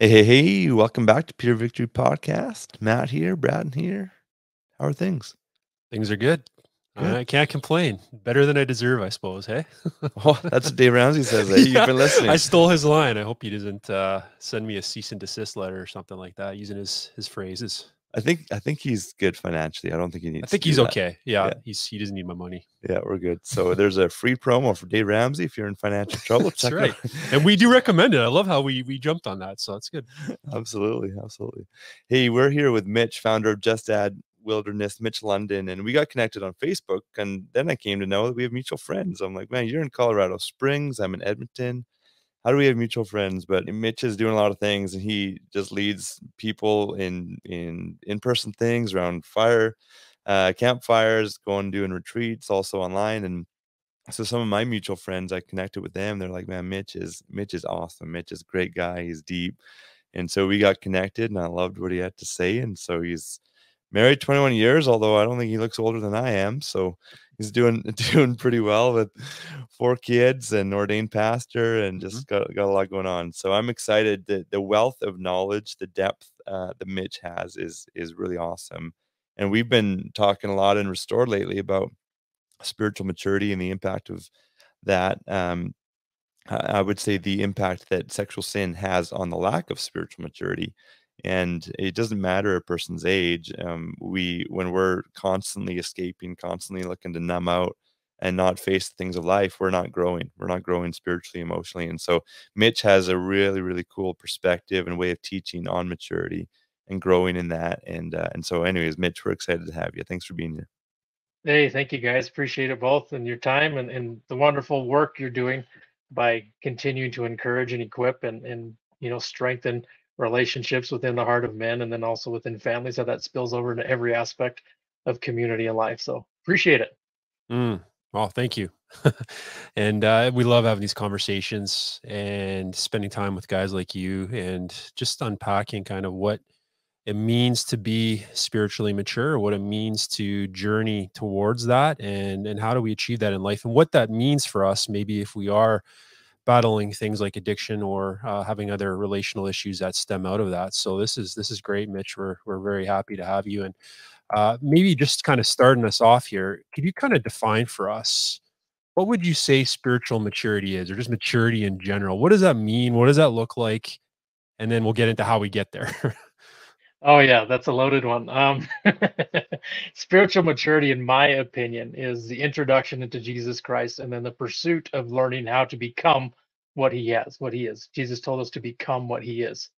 Hey, hey, hey, welcome back to Peter Victory Podcast. Matt here, Braden here. How are things? Things are good. Good. I can't complain. Better than I deserve, I suppose. Hey. Oh, that's what Dave Ramsey says. You've Yeah, been I listening. stole his line. I hope he doesn't send me a cease and desist letter or something like that using his phrases. I think he's good financially. I don't think he I needs to think do he's that. okay. Yeah, Yeah, he doesn't need my money. yeah, we're good. So there's a free promo for Dave Ramsey if you're in financial trouble. That's Check out. right, and we do recommend it. I love how we jumped on that, so that's good. Absolutely, absolutely. Hey, we're here with Mitch, founder of Just Add Wilderness, Mitch London, and we got connected on Facebook. And then I came to know that we have mutual friends. I'm like, man, you're in Colorado Springs. I'm in Edmonton. How do we have mutual friends? But Mitch is doing a lot of things, and he just leads people in-person things around campfires, going doing retreats, also online. And so some of my mutual friends, I connected with them. They're like, "Man, Mitch is awesome. Mitch is a great guy. He's deep." And so we got connected, and I loved what he had to say. And so he's married 21 years, although I don't think he looks older than I am. So he's doing doing pretty well with 4 kids and ordained pastor and Mhm. just got a lot going on. So I'm excited that the wealth of knowledge, the depth that Mitch has is really awesome. And we've been talking a lot in Restored lately about spiritual maturity and the impact of that. I would say the impact that sexual sin has on the lack of spiritual maturity. And it doesn't matter a person's age. When we're constantly escaping, constantly looking to numb out and not face the things of life, we're not growing. We're not growing spiritually, emotionally. And so Mitch has a really, really cool perspective and way of teaching on maturity and growing in that. And so anyways, Mitch, we're excited to have you. Thanks for being here. Hey, thank you guys. Appreciate it both and your time and the wonderful work you're doing by continuing to encourage and equip and strengthen relationships within the heart of men and then also within families, how that spills over into every aspect of community and life. So appreciate it. Mm. Oh, thank you. And we love having these conversations and spending time with guys like you and just unpacking kind of what it means to be spiritually mature, what it means to journey towards that, and how do we achieve that in life, and what that means for us, maybe if we are battling things like addiction or having other relational issues that stem out of that. So this is great, Mitch. We're very happy to have you, and maybe just kind of starting us off here. Could you kind of define for us what would you say spiritual maturity is, or just maturity in general? What does that mean? What does that look like? And then we'll get into how we get there. Oh yeah, that's a loaded one. Spiritual maturity, in my opinion, is the introduction into Jesus Christ and then the pursuit of learning how to become what he is. Jesus told us to become what he is.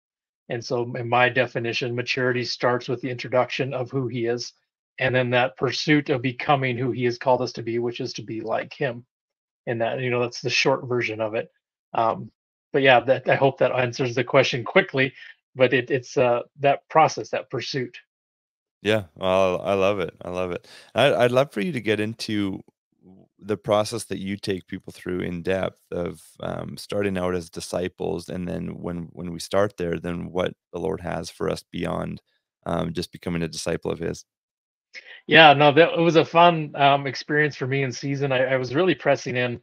And so, in my definition, maturity starts with the introduction of who he is, and then that pursuit of becoming who he has called us to be, which is to be like him. And that's the short version of it. But yeah, that I hope that answers the question quickly. But it's that process, that pursuit. Yeah, well, I love it. I love it. I'd love for you to get into the process that you take people through in depth of starting out as disciples, and then when we start there, then what the Lord has for us beyond just becoming a disciple of His. Yeah, no, that it was a fun experience for me in season. I was really pressing in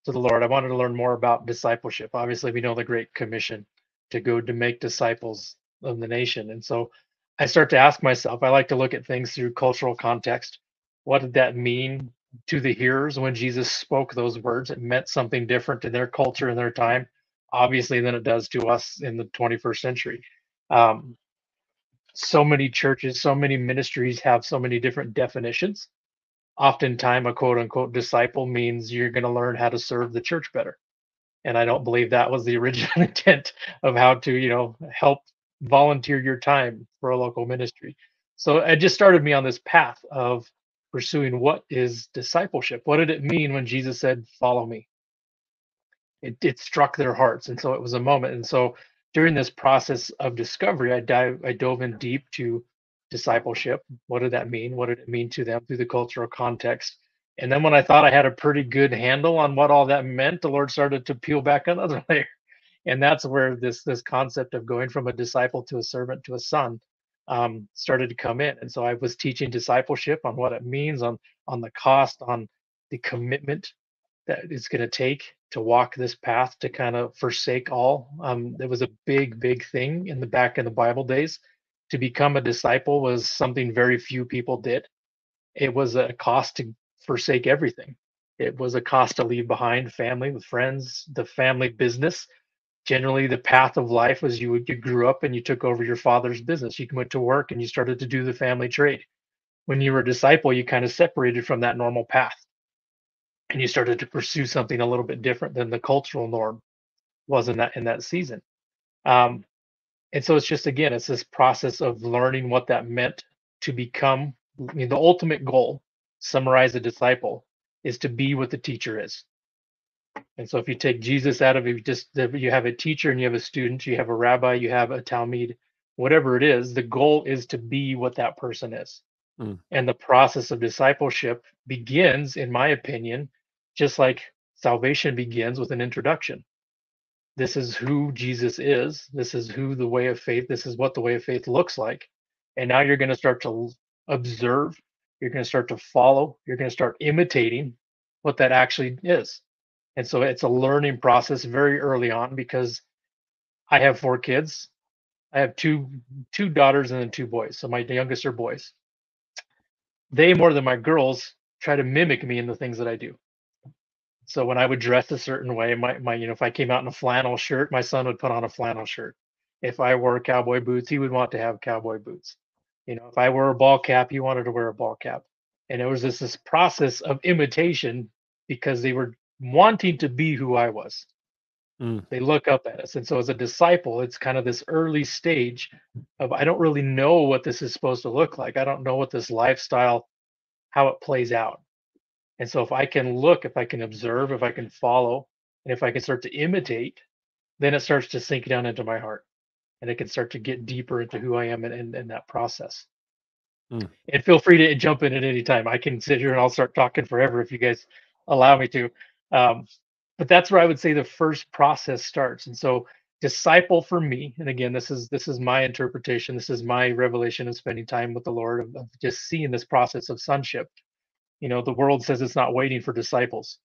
to the Lord. I wanted to learn more about discipleship. Obviously, we know the Great Commission to go to make disciples of the nation. And so I start to ask myself, I like to look at things through cultural context. What did that mean to the hearers when Jesus spoke those words? It meant something different in their culture and their time, obviously, than it does to us in the 21st century. Um, so many churches, so many ministries have so many different definitions. Oftentimes, a quote unquote disciple means you're going to learn how to serve the church better. And I don't believe that was the original intent of how to, help volunteer your time for a local ministry. So it just started me on this path of pursuing what is discipleship. What did it mean when Jesus said, "Follow me"? It struck their hearts, and so it was a moment. And so during this process of discovery, I dove in deep to discipleship. What did that mean? What did it mean to them through the cultural context? And then when I thought I had a pretty good handle on what all that meant, the Lord started to peel back another layer. And that's where this concept of going from a disciple to a servant to a son started to come in. And so I was teaching discipleship on what it means, on the cost, on the commitment, that it's going to take to walk this path to kind of forsake all. It was a big thing in the Bible days. To become a disciple was something very few people did. It was a cost to forsake everything. It was a cost to leave behind family, with friends, the family business. Generally, the path of life was you grew up and you took over your father's business. You went to work and you started to do the family trade. When you were a disciple, you kind of separated from that normal path and you started to pursue something a little bit different than the cultural norm was in that season. Um, and so it's just again, it's this process of learning what that meant to become. I mean, the ultimate goal, summarize a disciple, is to be what the teacher is. And so if you take Jesus out of it, you have a teacher and you have a student, you have a rabbi, you have a talmid, whatever it is, the goal is to be what that person is. Mm. And the process of discipleship begins, in my opinion, just like salvation begins with an introduction. This is who Jesus is. This is who the way of faith, this is what the way of faith looks like. And now you're going to start to observe, you're going to start to follow, you're going to start imitating what that actually is. And so it's a learning process very early on because I have 4 kids. I have two daughters and then 2 boys. So my youngest are boys. They, more than my girls, try to mimic me in the things that I do. So when I would dress a certain way, if I came out in a flannel shirt, my son would put on a flannel shirt. If I wore cowboy boots, he would want to have cowboy boots. If I wore a ball cap, he wanted to wear a ball cap. And it was this process of imitation because they were wanting to be who I was. Mm. They look up at us. And so as a disciple, it's kind of this early stage of I don't really know what this is supposed to look like. I don't know what this lifestyle, how it plays out. And so if I can look, if I can observe, if I can follow, and if I can start to imitate, then it starts to sink down into my heart. And it can start to get deeper into who I am in that process. Mm. And feel free to jump in at any time. I can sit here and I'll start talking forever if you guys allow me to. But that's where I would say the first process starts. And so disciple for me, and again, this is my interpretation, this is my revelation of spending time with the Lord, of just seeing this process of sonship. The world says it's not waiting for disciples.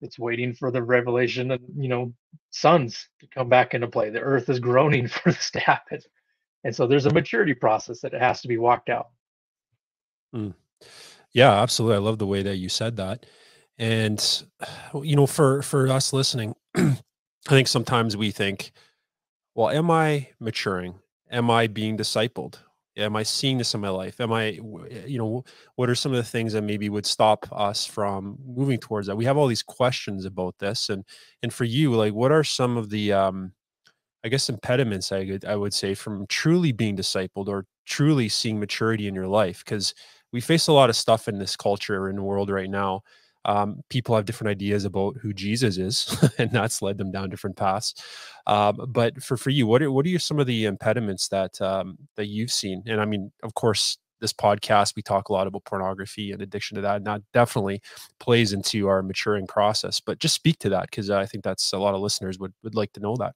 It's waiting for the revelation of, sons to come back into play. The earth is groaning for this to happen. And so there's a maturity process that it has to be walked out. Mm. Yeah, absolutely. I love the way that you said that. And for us listening, I think sometimes we think, well, am I maturing? Am I being discipled? Am I seeing this in my life? What are some of the things that maybe would stop us from moving towards that? We have all these questions about this, and for you, like, what are some of the I guess impediments I would say from truly being discipled or truly seeing maturity in your life? Because we face a lot of stuff in this culture in the world right now. People have different ideas about who Jesus is, and that's led them down different paths. But for you, what are some of the impediments that you've seen? And I mean, of course, this podcast, we talk a lot about pornography and addiction to that, and that definitely plays into our maturing process. But just speak to that, because I think that's a lot of listeners would like to know that.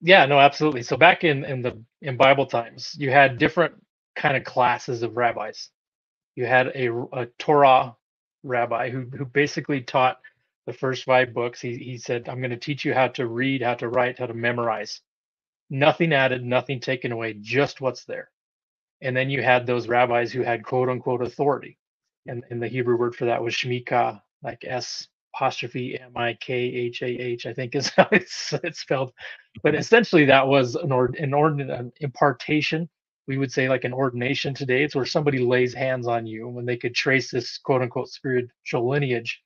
Yeah, no, absolutely. So back in Bible times, you had different kind of classes of rabbis. You had a Torah rabbi who basically taught the first 5 books. He said, I'm going to teach you how to read, how to write, how to memorize. Nothing added, nothing taken away, just what's there. And then you had those rabbis who had quote unquote authority. And the Hebrew word for that was shmika, like S''Mikah, I think is how it's spelled. But essentially that was an impartation. We would say like an ordination today. It's where somebody lays hands on you when they could trace this quote unquote spiritual lineage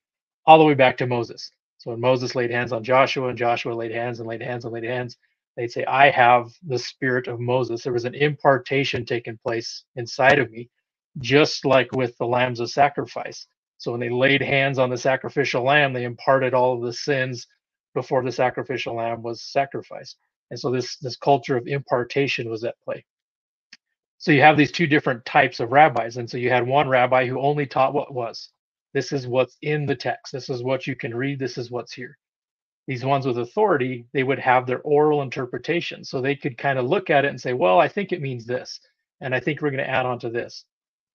all the way back to Moses. So when Moses laid hands on Joshua and Joshua laid hands and laid hands and laid hands, they'd say, I have the spirit of Moses. There was an impartation taking place inside of me, just like with the lambs of sacrifice. So when they laid hands on the sacrificial lamb, they imparted all of the sins before the sacrificial lamb was sacrificed. And so this culture of impartation was at play. So you have these 2 different types of rabbis. And so you had one rabbi who only taught what was. This is what's in the text. This is what you can read. This is what's here. These ones with authority, they would have their oral interpretation. So they could kind of look at it and say, well, I think it means this. And I think we're going to add on to this.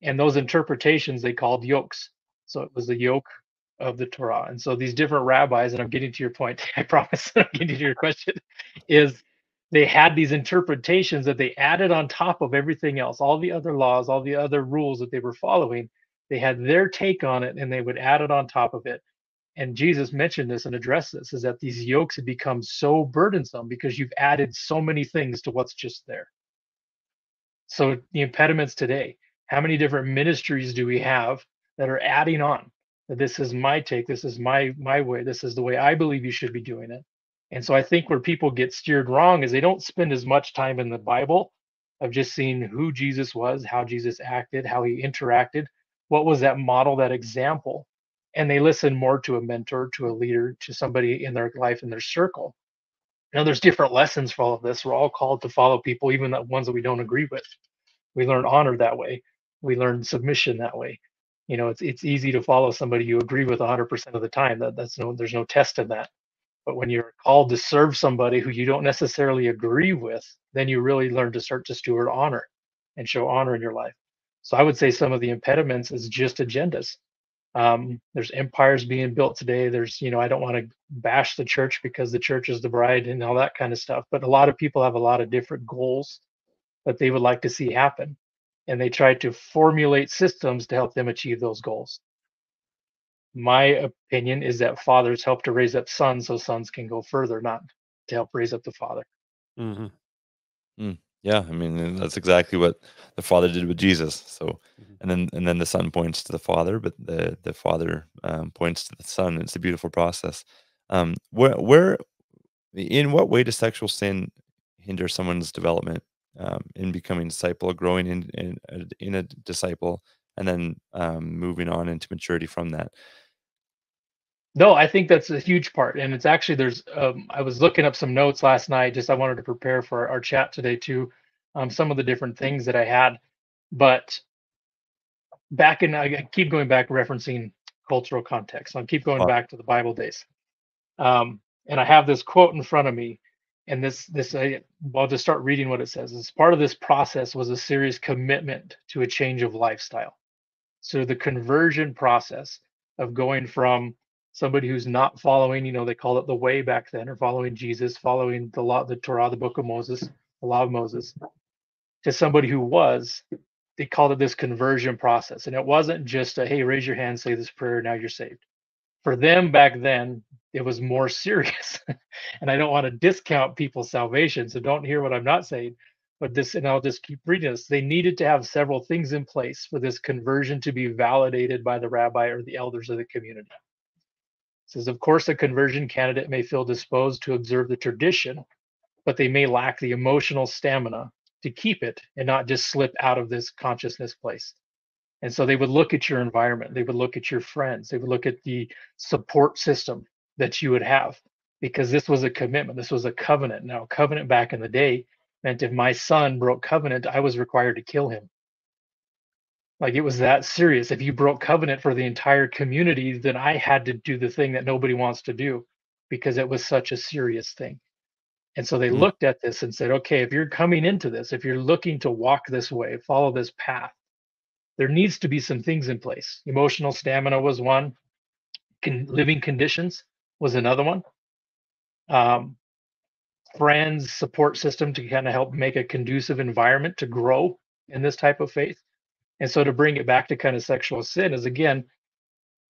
And those interpretations they called yokes. So it was the yoke of the Torah. And so these different rabbis, and I'm getting to your point, I promise I'm getting to your question, is they had these interpretations that they added on top of everything else, all the other laws, all the other rules that they were following. They had their take on it and they would add it on top of it. And Jesus mentioned this and addressed this, is that these yokes have become so burdensome because you've added so many things to what's just there. So the impediments today, how many different ministries do we have that are adding on that this is my take, this is my way, this is the way I believe you should be doing it. And so I think where people get steered wrong is they don't spend as much time in the Bible of just seeing who Jesus was, how Jesus acted, how he interacted, what was that model, that example, and they listen more to a mentor, to a leader, to somebody in their life, in their circle. Now, there's different lessons for all of this. We're all called to follow people, even the ones that we don't agree with. We learn honor that way. We learn submission that way. It's easy to follow somebody you agree with 100% of the time. There's no test in that. But when you're called to serve somebody who you don't necessarily agree with, then you really learn to start to steward honor and show honor in your life. So I would say some of the impediments is just agendas. There's empires being built today. I don't want to bash the church because the church is the bride and all that kind of stuff. But a lot of people have a lot of different goals that they would like to see happen. And they try to formulate systems to help them achieve those goals. My opinion is that fathers help to raise up sons so sons can go further, not to help raise up the father. Mm-hmm. Yeah, I mean, and that's exactly what the Father did with Jesus. So, Mm-hmm. and then the Son points to the Father, but the Father points to the Son. It's a beautiful process. Where in what way does sexual sin hinder someone's development in becoming a disciple, growing in a disciple, and then moving on into maturity from that? No, I think that's a huge part. And it's actually, I was looking up some notes last night, just I wanted to prepare for our chat today too, some of the different things that I had. But I keep going back referencing cultural context. So I keep going back to the Bible days. And I have this quote in front of me, and I'll just start reading what it says. As part of this process was a serious commitment to a change of lifestyle. So the conversion process of going from somebody who's not following, they called it the way back then, or following Jesus, following the law, the Torah, the book of Moses, the law of Moses, to somebody who was, they called it this conversion process. And it wasn't just a, hey, raise your hand, say this prayer, now you're saved. For them back then, it was more serious. And I don't want to discount people's salvation, so don't hear what I'm not saying. But and I'll just keep reading this. They needed to have several things in place for this conversion to be validated by the rabbi or the elders of the community. It says, of course, a conversion candidate may feel disposed to observe the tradition, but they may lack the emotional stamina to keep it and not just slip out of this consciousness place. And so they would look at your environment, they would look at your friends, they would look at the support system that you would have, because this was a commitment, this was a covenant. Now, covenant back in the day meant if my son broke covenant, I was required to kill him. Like, it was that serious. If you broke covenant for the entire community, then I had to do the thing that nobody wants to do because it was such a serious thing. And so they Mm. looked at this and said, okay, if you're coming into this, if you're looking to walk this way, follow this path, there needs to be some things in place. Emotional stamina was one. Living conditions was another one. Um, Friends, support system to kind of help make a conducive environment to grow in this type of faith. And so to bring it back to kind of sexual sin is, again,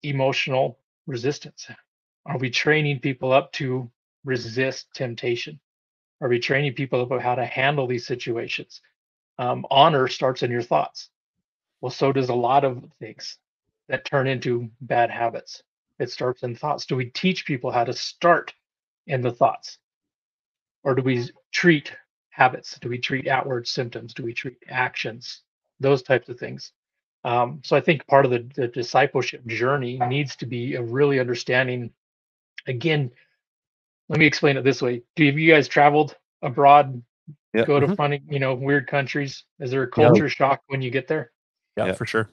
emotional resistance. Are we training people up to resist temptation? Are we training people up on how to handle these situations? Honor starts in your thoughts. Well, so does a lot of things that turn into bad habits. It starts in thoughts. Do we teach people how to start in the thoughts? Or do we treat habits? Do we treat outward symptoms? Do we treat actions? Those types of things. So I think part of the discipleship journey needs to be a really understanding. Again, let me explain it this way. Have you guys traveled abroad, Yeah. go to Mm-hmm. funny, weird countries? Is there a Yeah. culture shock when you get there? Yeah, Yeah. for sure.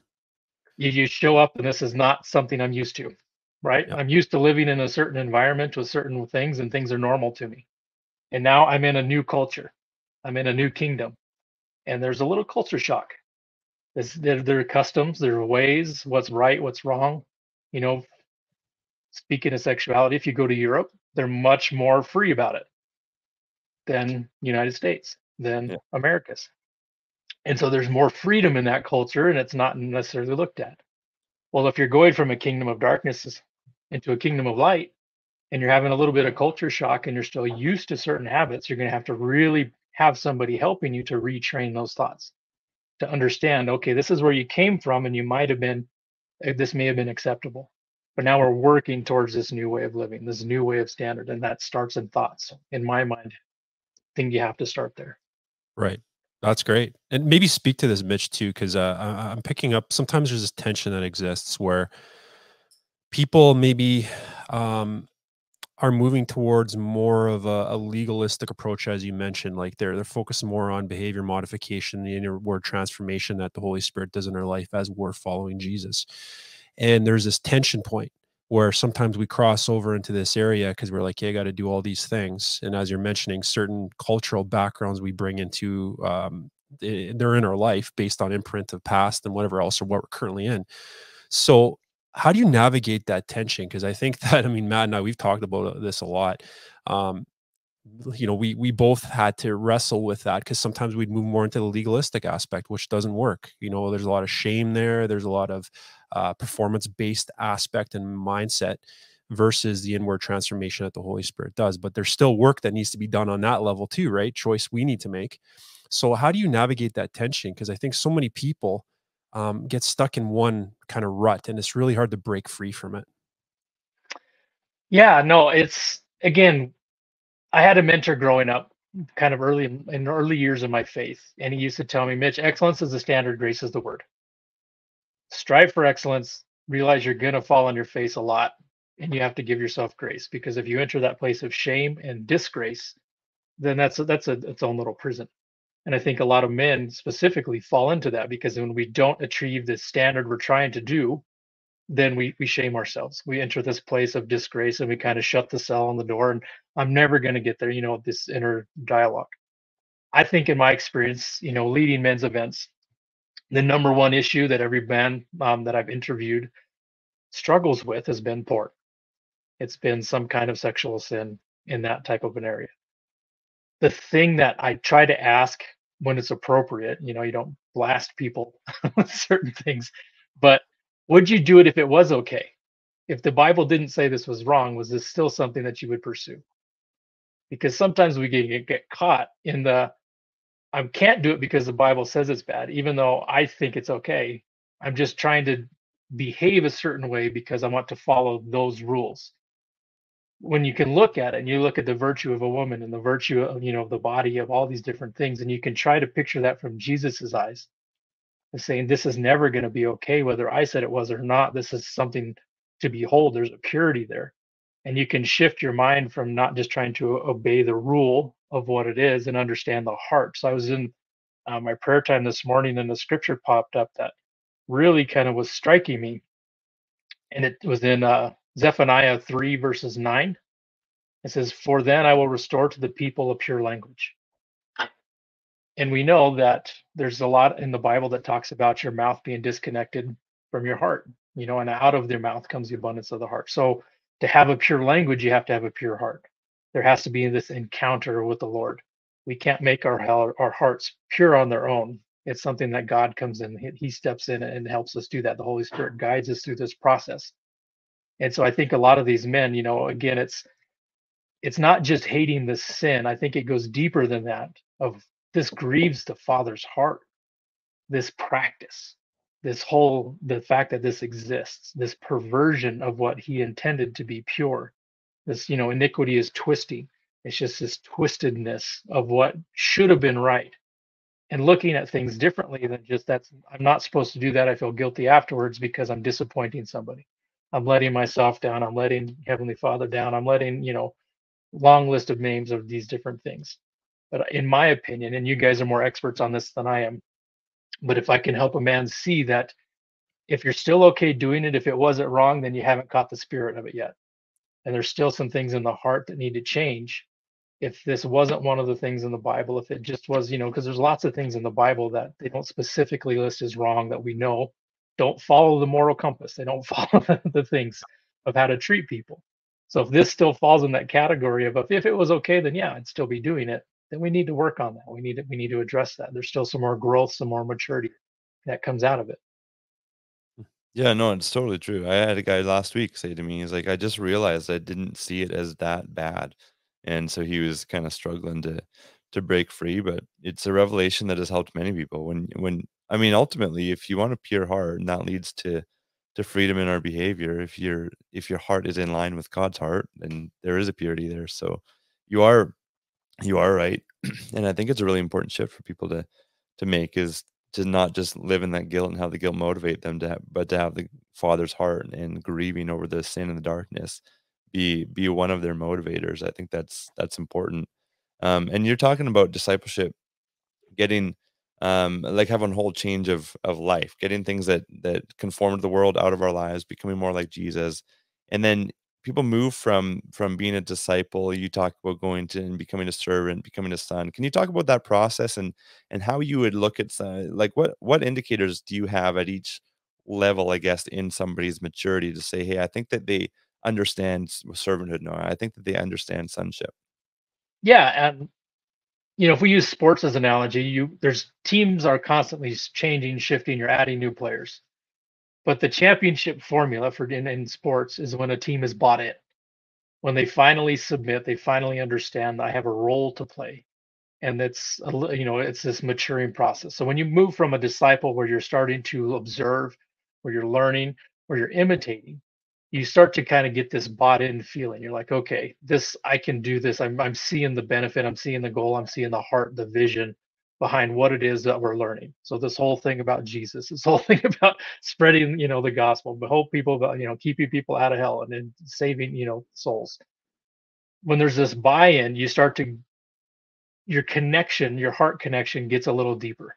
You show up and this is not something I'm used to, right? Yeah. I'm used to living in a certain environment with certain things and things are normal to me. And now I'm in a new culture. I'm in a new kingdom. And there's a little culture shock. There are customs, there are ways, what's right, what's wrong. You know, speaking of sexuality, if you go to Europe, they're much more free about it than United States, than Yeah. America's. And so there's more freedom in that culture, and it's not necessarily looked at. Well, if you're going from a kingdom of darkness into a kingdom of light, and you're having a little bit of culture shock and you're still used to certain habits, you're going to have to really have somebody helping you to retrain those thoughts, to understand, okay, this is where you came from, and you might have been, this may have been acceptable. But now we're working towards this new way of living, this new way of standard, and that starts in thoughts. In my mind, I think you have to start there. Right. That's great. And maybe speak to this, Mitch, too, because I'm picking up sometimes there's this tension that exists where people maybe are moving towards more of a legalistic approach, as you mentioned. Like they're focused more on behavior modification, the inward transformation that the Holy Spirit does in our life as we're following Jesus. And there's this tension point where sometimes we cross over into this area because we're like, yeah, I got to do all these things. And as you're mentioning, certain cultural backgrounds we bring into they're in our life based on imprint of past and whatever else or what we're currently in. So how do you navigate that tension? Because I think that, I mean, Matt and I, we've talked about this a lot. Um, we both had to wrestle with that because sometimes we'd move more into the legalistic aspect, which doesn't work. There's a lot of shame there. There's a lot of performance-based aspect and mindset versus the inward transformation that the Holy Spirit does. But there's still work that needs to be done on that level too, right? Choice we need to make. So how do you navigate that tension? Because I think so many people get stuck in one kind of rut, and it's really hard to break free from it. Yeah, no, it's, again, I had a mentor growing up, kind of early in the early years of my faith, and he used to tell me, Mitch, excellence is the standard, grace is the word. Strive for excellence, realize you're going to fall on your face a lot, and you have to give yourself grace, because if you enter that place of shame and disgrace, then that's its own little prison. And I think a lot of men specifically fall into that, because when we don't achieve the standard we're trying to do, then we shame ourselves. We enter this place of disgrace, and we kind of shut the cell on the door, and I'm never going to get there, this inner dialogue. I think in my experience, leading men's events, the number one issue that every man that I've interviewed struggles with has been porn. It's been some kind of sexual sin in that type of an area. The thing that I try to ask when it's appropriate, you don't blast people with certain things, but would you do it if it was okay? If the Bible didn't say this was wrong, was this still something that you would pursue? Because sometimes we get caught in the, I can't do it because the Bible says it's bad, even though I think it's okay. I'm just trying to behave a certain way because I want to follow those rules. When you can look at it and you look at the virtue of a woman and the virtue of, the body, of all these different things, and you can try to picture that from Jesus's eyes, and saying, this is never going to be okay, whether I said it was or not. This is something to behold. There's a purity there. And you can shift your mind from not just trying to obey the rule of what it is and understand the heart. So I was in my prayer time this morning, and the scripture popped up that really kind of was striking me. And it was in Zephaniah 3, verses 9. It says, for then I will restore to the people a pure language. And we know that there's a lot in the Bible that talks about your mouth being disconnected from your heart, and out of their mouth comes the abundance of the heart. So to have a pure language, you have to have a pure heart. There has to be this encounter with the Lord. We can't make our hearts pure on their own. It's something that God comes in, he steps in and helps us do that. The Holy Spirit guides us through this process. And so I think a lot of these men, again, it's not just hating the sin. I think it goes deeper than that. Of this grieves the Father's heart. This practice, the fact that this exists, this perversion of what He intended to be pure. This, iniquity is twisting. It's just this twistedness of what should have been right, and looking at things differently than just I'm not supposed to do that. I feel guilty afterwards because I'm disappointing somebody. I'm letting myself down. I'm letting Heavenly Father down. I'm letting, long list of names of these different things. But in my opinion, and you guys are more experts on this than I am, but if I can help a man see that if you're still okay doing it, if it wasn't wrong, then you haven't caught the spirit of it yet. And there's still some things in the heart that need to change. If this wasn't one of the things in the Bible, if it just was, because there's lots of things in the Bible that they don't specifically list as wrong that we know don't follow the moral compass. They don't follow the things. of how to treat people. So if this still falls in that category of if it was okay, then yeah, I'd still be doing it. Then we need to work on that. We need to address that. There's still some more growth, some more maturity that comes out of it. Yeah, no, it's totally true. I had a guy last week say to me, he's like, "I just realized I didn't see it as that bad." And so he was kind of struggling to break free, but it's a revelation that has helped many people. When I mean, ultimately, if you want a pure heart, and that leads to freedom in our behavior, if your heart is in line with God's heart, then there is a purity there. So you are you are right. And I think it's a really important shift for people to make, is to not just live in that guilt and have the guilt motivate them but to have the Father's heart and grieving over the sin and the darkness be one of their motivators. I think that's important. And you're talking about discipleship, getting like having a whole change of life, getting things that conform to the world out of our lives, becoming more like Jesus. And then people move from being a disciple. You talk about going to and becoming a servant, becoming a son. Can you talk about that process and how you would look at like what indicators do you have at each level, I guess, in somebody's maturity to say, hey, I think that they understand servanthood now. I think that they understand sonship. Yeah, and if we use sports as an analogy, there's teams are constantly changing, shifting, you're adding new players. But the championship formula for in sports is when a team is bought in. When they finally submit, they finally understand I have a role to play. And it's this maturing process. So when you move from a disciple where you're starting to observe, where you're learning, where you're imitating, you start to kind of get this bought in feeling. You're like, okay, this, I can do this. I'm seeing the benefit, I'm seeing the goal, I'm seeing the heart, the vision behind what it is that we're learning. So this whole thing about Jesus, this whole thing about spreading, the gospel, the whole people about, keeping people out of hell and then saving, souls. When there's this buy-in, you start to your connection, your heart connection gets a little deeper.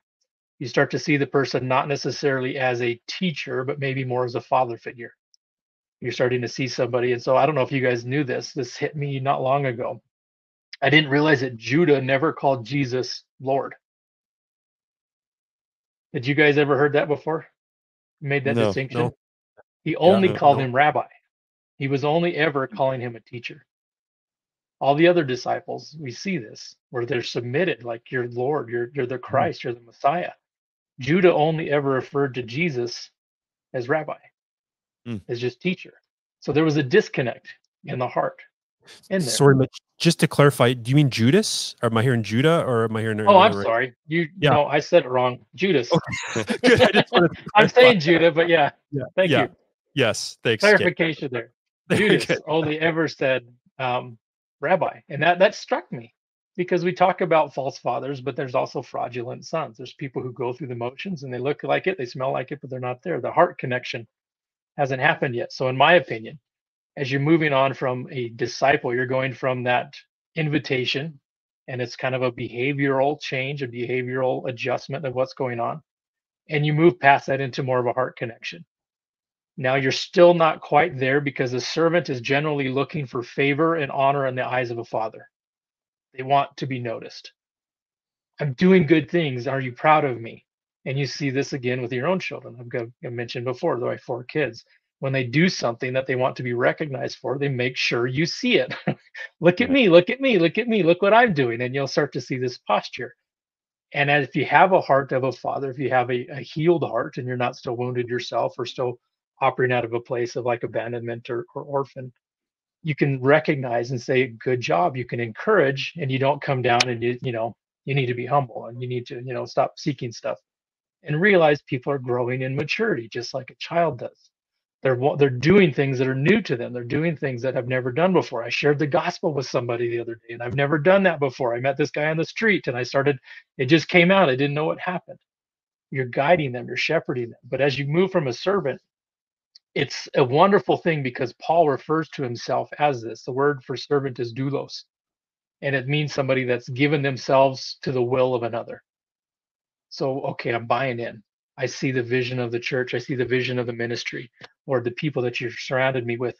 You start to see the person not necessarily as a teacher, but maybe more as a father figure. You're starting to see somebody. And so I don't know if you guys knew this. This hit me not long ago. I didn't realize that Judah never called Jesus Lord. Did you guys ever heard that before? Made that No. distinction? No. He Yeah. only called No. him rabbi. He was only ever calling him a teacher. All the other disciples, we see this where they're submitted, like you're Lord, you're the Mhm. Christ, you're the Messiah. Judah only ever referred to Jesus as rabbi, Mm. as just teacher. So there was a disconnect in the heart in there. Sorry, Mitch, just to clarify, do you mean Judas? Or am I hearing Judah or am I hearing Oh, I'm another? sorry. Yeah. No, I said it wrong. Judas. Okay. Good. I just wanted to I'm clarify. saying Judah, but yeah, Yeah. thank Yeah. you. Yes. Thanks. Okay. Clarification there. Very Judas good. only ever said rabbi. And that struck me because we talk about false fathers, but there's also fraudulent sons. There's people who go through the motions and they look like it, they smell like it, but they're not there. The heart connection hasn't happened yet. So, in my opinion, as you're moving on from a disciple, you're going from that invitation, and it's kind of a behavioral change, a behavioral adjustment of what's going on. And you move past that into more of a heart connection. Now you're still not quite there because a servant is generally looking for favor and honor in the eyes of a father. They want to be noticed. I'm doing good things. Are you proud of me? And you see this again with your own children. I mentioned before, though I have 4 kids. When they do something that they want to be recognized for, they make sure you see it. Look at Right. me, look at me, look at me, look what I'm doing. And you'll start to see this posture. And as if you have a heart of a father, if you have a healed heart and you're not still wounded yourself or still operating out of a place of like abandonment or orphan, you can recognize and say, good job. You can encourage and you don't come down and you need to be humble and you need to, stop seeking stuff and realize people are growing in maturity, just like a child does. They're doing things that are new to them. They're doing things that I've never done before. I shared the gospel with somebody the other day, and I've never done that before. I met this guy on the street, and it just came out. I didn't know what happened. You're guiding them, you're shepherding them. But as you move from a servant, it's a wonderful thing because Paul refers to himself as this. The word for servant is doulos, and it means somebody that's given themselves to the will of another. So, okay, I'm buying in. I see the vision of the church. I see the vision of the ministry or the people that you've surrounded me with.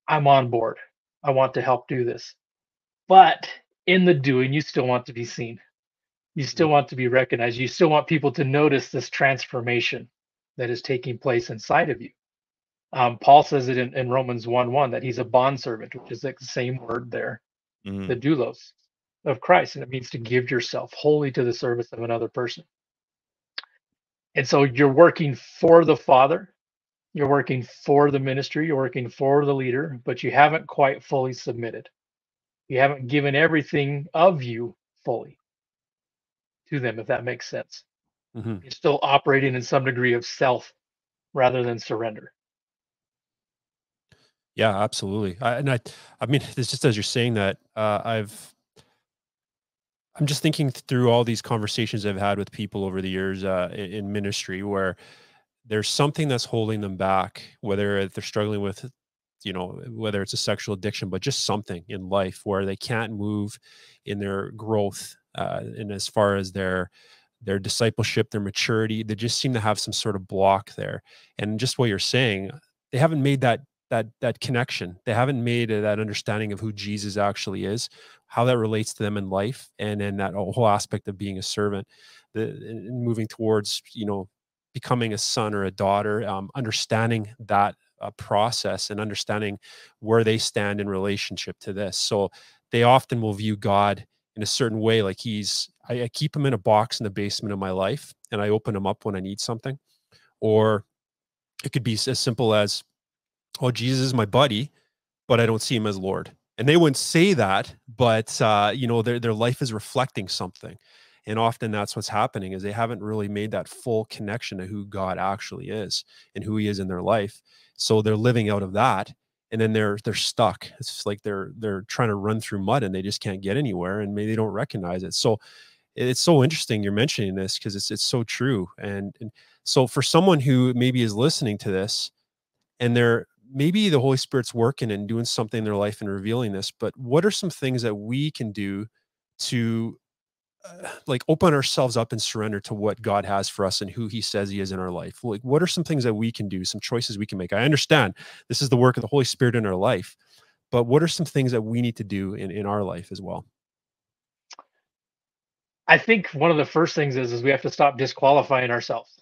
I'm on board. I want to help do this. But in the doing, you still want to be seen. You still Mm. want to be recognized. You still want people to notice this transformation that is taking place inside of you. Paul says it in Romans 1:1 that he's a bondservant, which is like the same word there, Mhm. the doulos of Christ, and it means to give yourself wholly to the service of another person. And so you're working for the Father, you're working for the ministry, you're working for the leader, but you haven't quite fully submitted. You haven't given everything of you fully to them, if that makes sense. Mhm. You're still operating in some degree of self rather than surrender. Yeah, absolutely. I mean, it's just as you're saying that, I'm just thinking through all these conversations I've had with people over the years, in ministry, where there's something that's holding them back, whether they're struggling with, whether it's a sexual addiction, but just something in life where they can't move in their growth, and as far as their discipleship, their maturity, they just seem to have some sort of block there. And just what you're saying, they haven't made that connection. They haven't made that understanding of who Jesus actually is, how that relates to them in life, and then that whole aspect of being a servant, and moving towards, becoming a son or a daughter, understanding that process and understanding where they stand in relationship to this. So they often will view God in a certain way, like I keep him in a box in the basement of my life, and I open him up when I need something. Or it could be as simple as, oh, Jesus is my buddy, but I don't see him as Lord. And they wouldn't say that, but their life is reflecting something. And often that's what's happening, is they haven't really made that full connection to who God actually is and who he is in their life. So they're living out of that, and then they're stuck. It's like they're trying to run through mud and they just can't get anywhere, and maybe they don't recognize it. So it's so interesting you're mentioning this, because it's so true. And so for someone who maybe is listening to this, and they're, maybe the Holy Spirit's working and doing something in their life and revealing this, but what are some things that we can do to, like, open ourselves up and surrender to what God has for us and who he says he is in our life? Like, what are some things that we can do, some choices we can make? I understand this is the work of the Holy Spirit in our life, but what are some things that we need to do in our life as well? I think one of the first things is we have to stop disqualifying ourselves.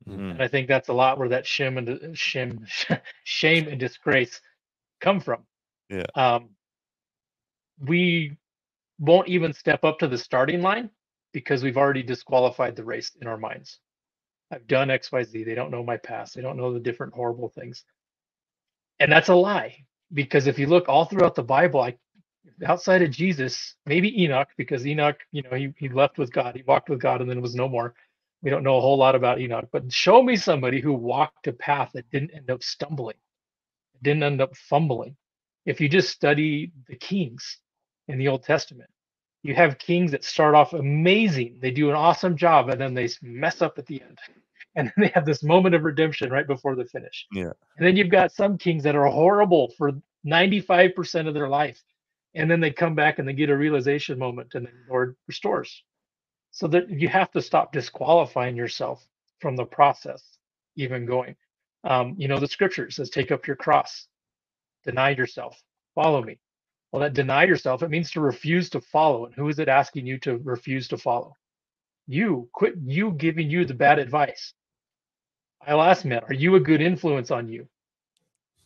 Mm. And Mhm. I think that's a lot where that shame and disgrace come from. Yeah. Um, we won't even step up to the starting line because we've already disqualified the race in our minds. I've done XYZ. They don't know my past. They don't know the different horrible things. And that's a lie. Because if you look all throughout the Bible, outside of Jesus, maybe Enoch, because Enoch, he left with God, he walked with God and then was no more. We don't know a whole lot about Enoch, but show me somebody who walked a path that didn't end up stumbling, didn't end up fumbling. If you just study the kings in the Old Testament, you have kings that start off amazing. They do an awesome job and then they mess up at the end. And then they have this moment of redemption right before the finish. Yeah. And then you've got some kings that are horrible for 95% of their life. And then they come back and they get a realization moment and then the Lord restores. So that you have to stop disqualifying yourself from the process, even going. The scripture says, take up your cross, deny yourself, follow me. Well, that deny yourself, it means to refuse to follow. And who is it asking you to refuse to follow? You. Quit you giving you the bad advice. I'll ask men, are you a good influence on you?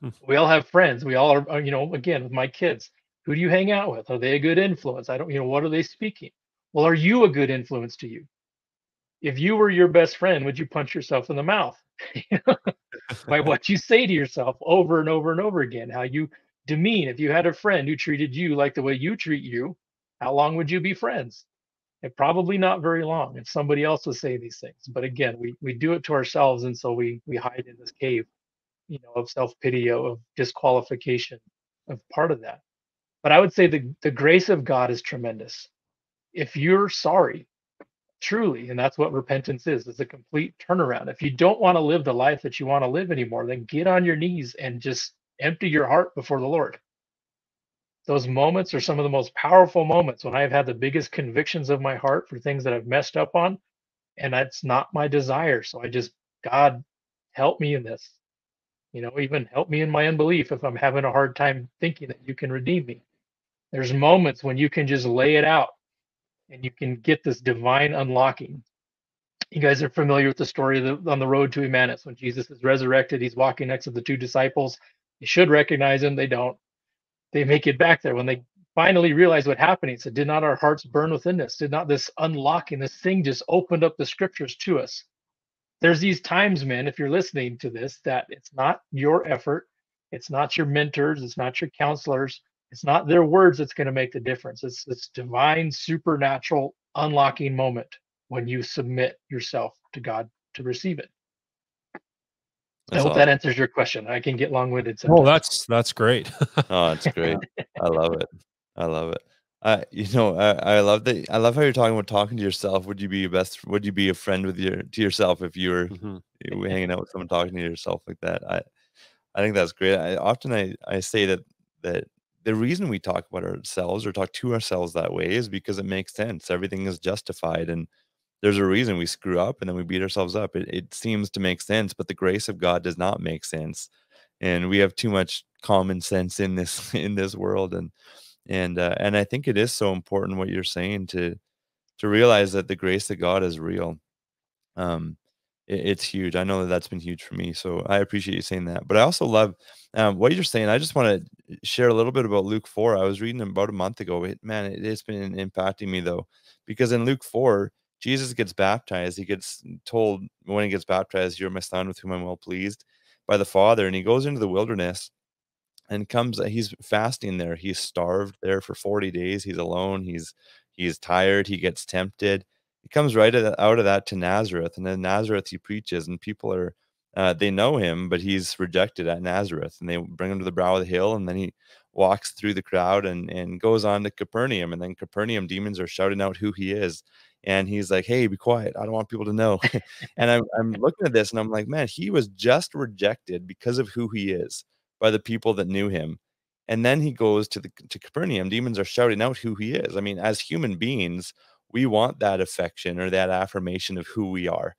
Hmm. We all have friends. We all are, again, with my kids, who do you hang out with? Are they a good influence? I don't, what are they speaking? Well, are you a good influence to you? If you were your best friend, would you punch yourself in the mouth by what you say to yourself over and over and over again? How you demean. If you had a friend who treated you like the way you treat you, how long would you be friends? And probably not very long if somebody else was saying these things. But again, we do it to ourselves, and so we hide in this cave, of self-pity, of disqualification, of part of that. But I would say the grace of God is tremendous. If you're sorry, truly, and that's what repentance is, it's a complete turnaround. If you don't want to live the life that you want to live anymore, then get on your knees and just empty your heart before the Lord. Those moments are some of the most powerful moments when I've had the biggest convictions of my heart for things that I've messed up on, and that's not my desire. So I just, God, help me in this. Even help me in my unbelief if I'm having a hard time thinking that you can redeem me. There's moments when you can just lay it out and you can get this divine unlocking. You guys are familiar with the story on the road to Emmaus when Jesus is resurrected. He's walking next to the two disciples. You should recognize him. They don't. They make it back there when they finally realize what happened. He said, "Did not our hearts burn within us? Did not this unlocking, this thing just opened up the scriptures to us?" There's these times, man, if you're listening to this, that it's not your effort, it's not your mentors, it's not your counselors, it's not their words that's going to make the difference. It's this divine, supernatural unlocking moment when you submit yourself to God to receive it. I That's hope that awesome. answers your question. I can get long-winded Oh, sometimes. that's great. Oh, it's great. I love it. I love it. I love that. I love how you're talking about talking to yourself. Would you be a friend with to yourself if Mhm. you were hanging out with someone talking to yourself like that? I think that's great. I say that the reason we talk about ourselves or talk to ourselves that way is because it makes sense. Everything is justified, and there's a reason we screw up and then we beat ourselves up. It seems to make sense, but the grace of God does not make sense, and we have too much common sense in this in this world. And I think it is so important what you're saying to realize that the grace of God is real. Um, it's huge. I know that that's been huge for me, so I appreciate you saying that. But I also love what you're saying. I just want to share a little bit about Luke 4. I was reading about a month ago. Man, it's been impacting me though, because in Luke 4, Jesus gets baptized. He gets told when he gets baptized, "You're my son, with whom I'm well pleased," by the Father, and he goes into the wilderness and comes he's fasting there. He's starved there for 40 days. He's alone. He's tired. He gets tempted. He comes right out of that to Nazareth, and in Nazareth he preaches, and people are they know him, but he's rejected at Nazareth, and they bring him to the brow of the hill, and then he walks through the crowd and goes on to Capernaum, and then Capernaum demons are shouting out who he is, and he's like, "Hey, be quiet! I don't want people to know." And I'm looking at this, and I'm like, man, he was just rejected because of who he is by the people that knew him. And then he goes to Capernaum. Demons are shouting out who he is. I mean, as human beings, we want that affection or that affirmation of who we are.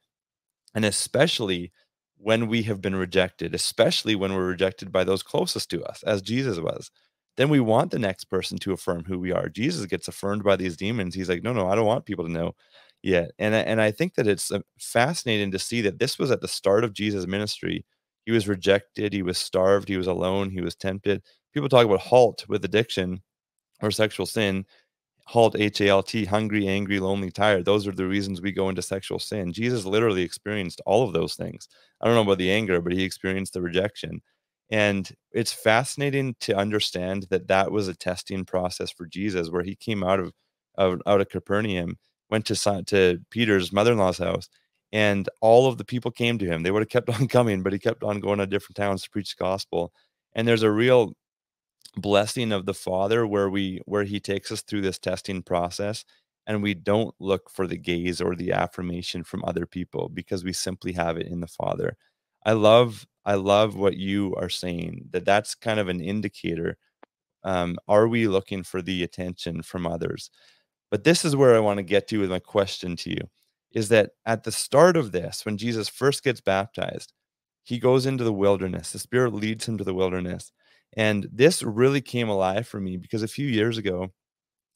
And especially when we have been rejected, especially when we're rejected by those closest to us, as Jesus was, then we want the next person to affirm who we are. Jesus gets affirmed by these demons. He's like, no, no, I don't want people to know yet. And I think that it's fascinating to see that this was at the start of Jesus' ministry. He was rejected. He was starved. He was alone. He was tempted. People talk about halt with addiction or sexual sin. Halt, HALT, hungry, angry, lonely, tired. Those are the reasons we go into sexual sin. Jesus literally experienced all of those things. I don't know about the anger, but he experienced the rejection. And it's fascinating to understand that that was a testing process for Jesus, where he came out of Capernaum, went to Peter's mother-in-law's house, and all of the people came to him. They would have kept on coming, but he kept on going to different towns to preach the gospel. And there's a real blessing of the Father where he takes us through this testing process, and we don't look for the gaze or the affirmation from other people because we simply have it in the Father. I love what you are saying, that that's kind of an indicator. Are we looking for the attention from others? But this is where I want to get to with my question to you, is that at the start of this, when Jesus first gets baptized, he goes into the wilderness. The Spirit leads him to the wilderness. And this really came alive for me because a few years ago,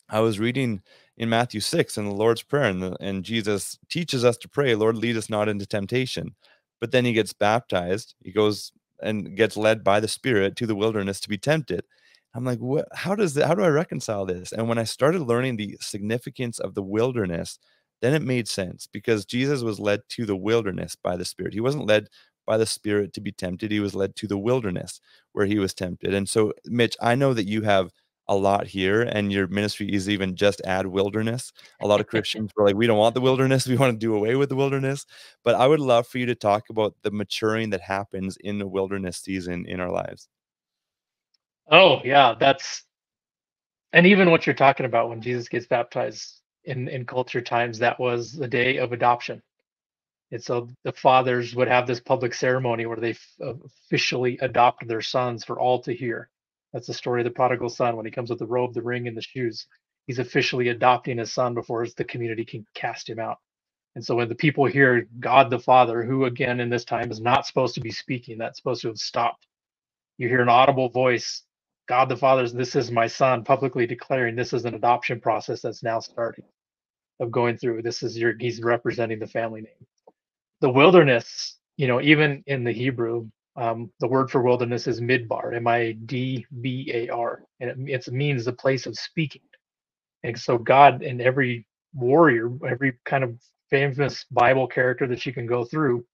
I was reading in Matthew 6 in the Lord's Prayer, and Jesus teaches us to pray, Lord, lead us not into temptation. But then he gets baptized. He goes and gets led by the Spirit to the wilderness to be tempted. I'm like, what? How do I reconcile this? And when I started learning the significance of the wilderness, then it made sense because Jesus was led to the wilderness by the Spirit. He wasn't led by the Spirit to be tempted. He was led to the wilderness where he was tempted. And so, Mitch, I know that you have a lot here, and your ministry is even just add wilderness. A lot of Christians were like, we don't want the wilderness. We want to do away with the wilderness. But I would love for you to talk about the maturing that happens in the wilderness season in our lives. Oh, yeah, and even what you're talking about when Jesus gets baptized in culture times, that was the day of adoption. And so the fathers would have this public ceremony where they officially adopt their sons for all to hear. That's the story of the prodigal son when he comes with the robe, the ring, and the shoes. He's officially adopting his son before the community can cast him out. And so when the people hear God the Father, who again in this time is not supposed to be speaking, that's supposed to have stopped. You hear an audible voice, God the Father's, this is my son, publicly declaring this is an adoption process that's now starting. of going through. He's representing the family name. The wilderness, even in the Hebrew, the word for wilderness is midbar, Midbar, and it means the place of speaking. And so God, in every warrior, every kind of famous Bible character that you can go through,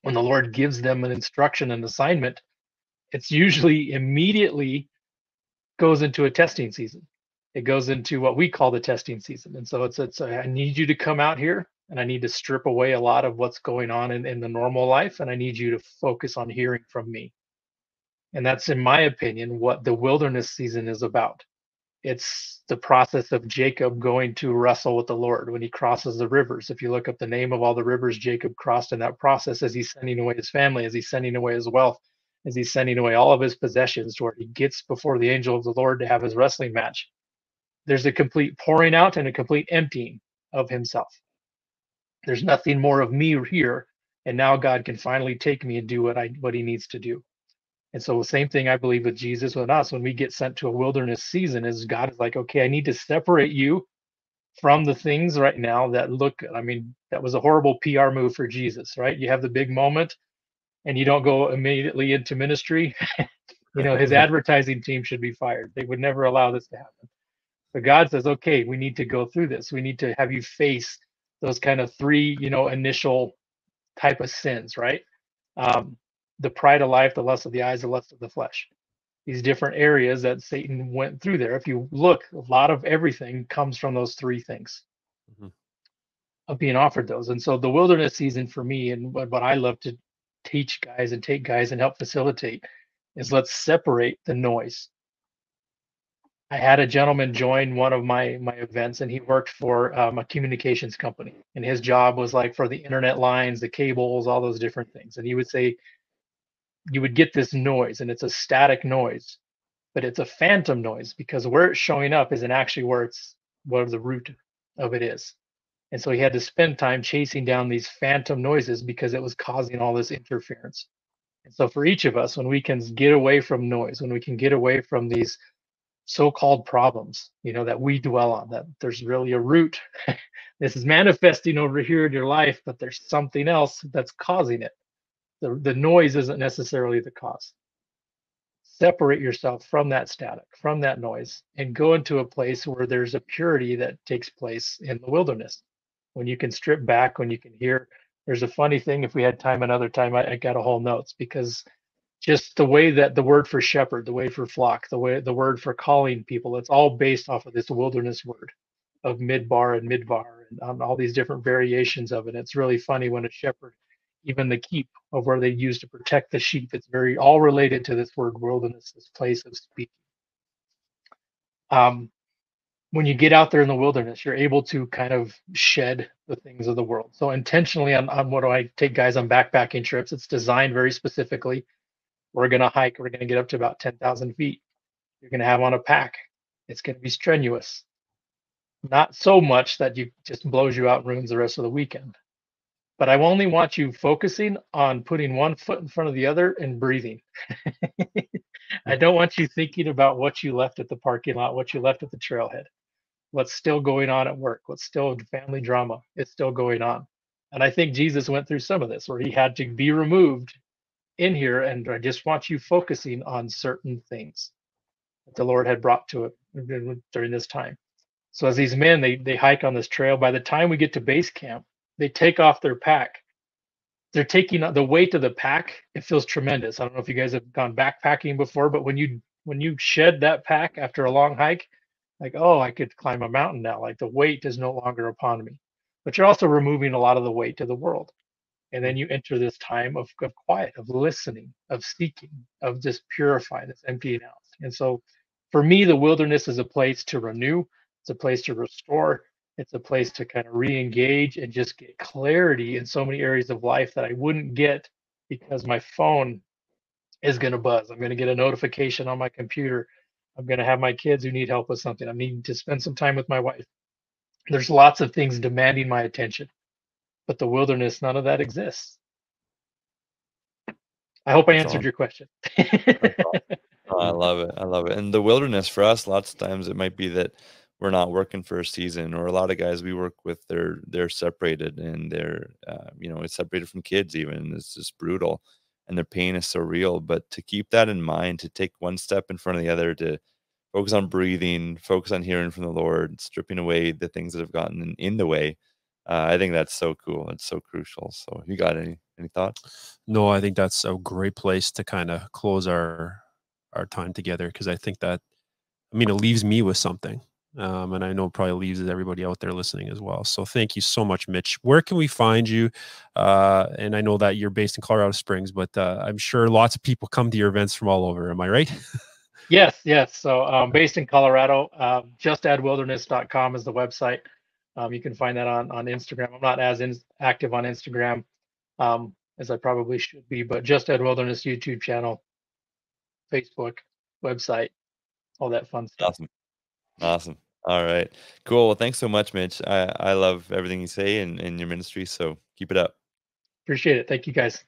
when the Lord gives them an instruction, an assignment, it's usually immediately goes into a testing season. It goes into what we call the testing season. And so it's I need you to come out here, and I need to strip away a lot of what's going on in the normal life, and I need you to focus on hearing from me. And that's, in my opinion, what the wilderness season is about. It's the process of Jacob going to wrestle with the Lord when he crosses the rivers. If you look up the name of all the rivers Jacob crossed in that process, as he's sending away his family, as he's sending away his wealth, as he's sending away all of his possessions, to where he gets before the angel of the Lord to have his wrestling match, there's a complete pouring out and a complete emptying of himself. There's nothing more of me here, and now God can finally take me and do what he needs to do. And so the same thing I believe with Jesus, with us, when we get sent to a wilderness season, is God is like, okay, I need to separate you from the things right now that look, that was a horrible PR move for Jesus, right? You have the big moment and you don't go immediately into ministry. His advertising team should be fired. They would never allow this to happen. But God says, okay, we need to go through this. We need to have you face those kind of three, initial type of sins, right? The pride of life, the lust of the eyes, the lust of the flesh. These different areas that Satan went through there. If you look, a lot of everything comes from those three things of being offered those. And so the wilderness season for me, and what I love to teach guys and take guys and help facilitate, is let's separate the noise. I had a gentleman join one of my events, and he worked for a communications company, and his job was like for the internet lines, the cables, all those different things. And he would say, you would get this noise, and it's a static noise, but it's a phantom noise, because where it's showing up isn't actually where the root of it is. And so he had to spend time chasing down these phantom noises because it was causing all this interference. And so for each of us, when we can get away from noise, when we can get away from these so-called problems, that we dwell on, that there's really a root. This is manifesting over here in your life, but there's something else that's causing it. The noise isn't necessarily the cause. Separate yourself from that static, from that noise, and go into a place where there's a purity that takes place in the wilderness. When you can strip back, when you can hear. There's a funny thing, if we had time another time, I got a whole notes, because just the way that the word for shepherd, the way for flock, the word for calling people, it's all based off of this wilderness word of midbar and on all these different variations of it. It's really funny when a shepherd, even the keep of where they use to protect the sheep, it's very all related to this word wilderness, this place of speaking. When you get out there in the wilderness, you're able to kind of shed the things of the world. So intentionally on what do I take guys on backpacking trips, it's designed very specifically. We're going to hike. We're going to get up to about 10,000 feet. You're going to have on a pack. It's going to be strenuous. Not so much that you just blows you out and ruins the rest of the weekend. But I only want you focusing on putting one foot in front of the other and breathing. I don't want you thinking about what you left at the parking lot, what you left at the trailhead, what's still going on at work, what's still family drama. It's still going on. And I think Jesus went through some of this where he had to be removed in here, and I just want you focusing on certain things that the Lord had brought to it during this time. So as these men, they hike on this trail, by the time we get to base camp, they take off their pack. They're taking the weight of the pack. It feels tremendous. I don't know if you guys have gone backpacking before, but when you shed that pack after a long hike, like, oh, I could climb a mountain now. Like the weight is no longer upon me. But you're also removing a lot of the weight to the world. And then you enter this time of quiet, of listening, of seeking, of just purifying, this emptying out. And so for me, the wilderness is a place to renew. It's a place to restore. It's a place to kind of re-engage and just get clarity in so many areas of life that I wouldn't get because my phone is going to buzz. I'm going to get a notification on my computer. I'm going to have my kids who need help with something. I'm needing to spend some time with my wife. There's lots of things demanding my attention. But the wilderness, none of that exists. I hope I answered your question. I love it. I love it. And the wilderness for us, lots of times it might be that we're not working for a season, or a lot of guys we work with, they're separated, and they're it's separated from kids even, and it's just brutal, and their pain is so real. But to keep that in mind, to take one step in front of the other, to focus on breathing, focus on hearing from the Lord, stripping away the things that have gotten in the way. I think that's so cool. It's so crucial. So you got any thoughts? No, I think that's a great place to kind of close our time together, because I think that, I mean, it leaves me with something. And I know it probably leaves everybody out there listening as well. So thank you so much, Mitch. Where can we find you? And I know that you're based in Colorado Springs, but I'm sure lots of people come to your events from all over. Am I right? Yes, yes. So based in Colorado, justaddwilderness.com is the website. You can find that on Instagram. I'm not as active on Instagram as I probably should be, but Just Add Wilderness YouTube channel, Facebook, website, all that fun stuff. Awesome. Awesome. All right. Cool. Well, thanks so much, Mitch. I love everything you say and your ministry. So keep it up. Appreciate it. Thank you guys.